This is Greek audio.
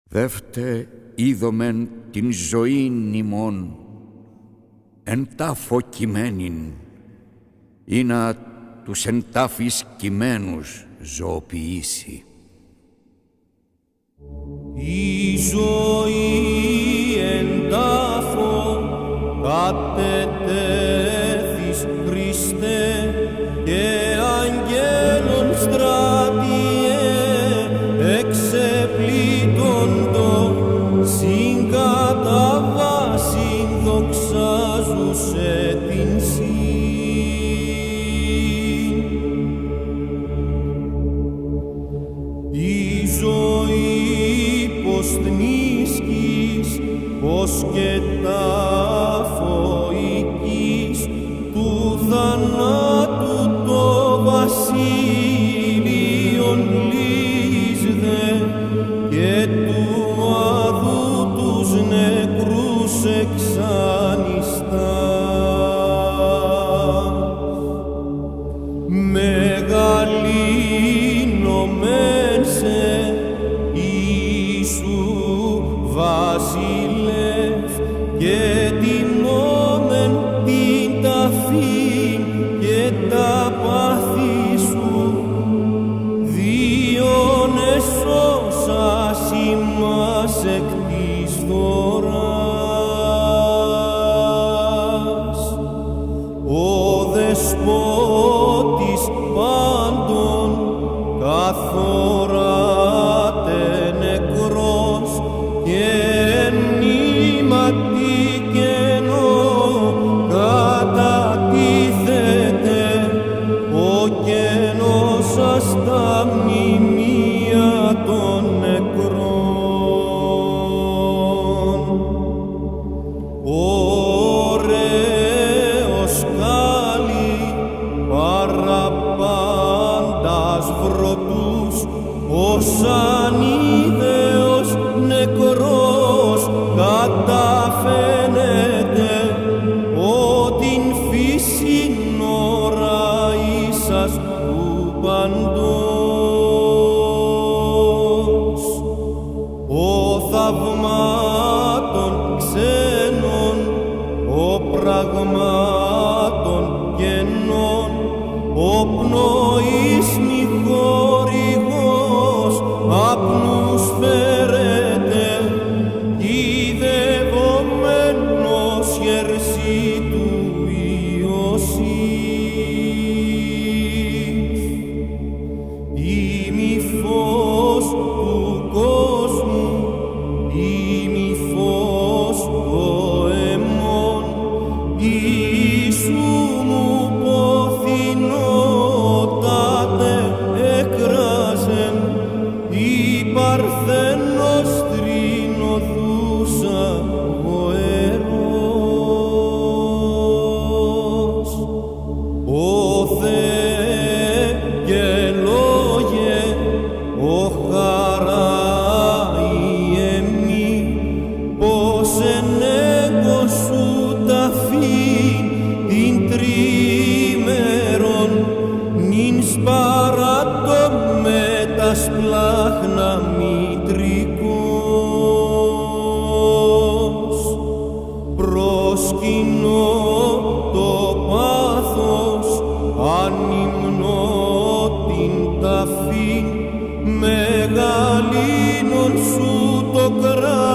Δεύτε είδομεν την ζωήν ημών, εν τάφο κειμένην, ή να τους εν τάφης κειμένους ζωοποιήσει. Η ζωή εν τάφο κατετέθης Χριστέ και αγγέλων στράτιε εξεπλήττοντο συγκατά βάσιν δοξάζουσε την σύν. Η ζωή πως θνίσκεις, πως και τάφο οικής του θανάτου το βασίλειον λύσδε και του αδού τους νεκρούς εξάνιστας. Μεγαλύνομεν σε Ιησού βασιλεύ και τιμώμεν την ταφήν και τα πάθη σου, διόν εσώσας ημάς εκ της φθοράς. Ο δεσπότης πάντων καθοράται νεκρός και νήματι κενό κατατίθεται ο κενός στα μνημεία των νεκρών. Ωραίος κάλλη παραπάντας βρωτούς, ως ανίδεος νεκρός καταφαίνεται, ότι φύσιν ώρα ίσας του παντός. Ο θαυμάτων ξένων, ο πραγμάτων κενών, ο πνοής μη χορηγός απνούς φέρεται, ειδευομένος γερσί του Ιωσήφ. Είμαι φως του κόσμου, είμαι φως ποεμών, Ιησού μου ποθηνότατε εκράζεν, η παρθένος θρηνωθούσα ο ερός. Ο Θεέ και λόγε, ο χαράι εμεί, πως εν έγκο σου ταφήν την τρίμερον, νυν σπαρατώ με τα σπλάχνα μητρικός. Προσκυνώ το πάθος, ανυμνώ την ταφήν, μεγαλύνων σου το κράτος.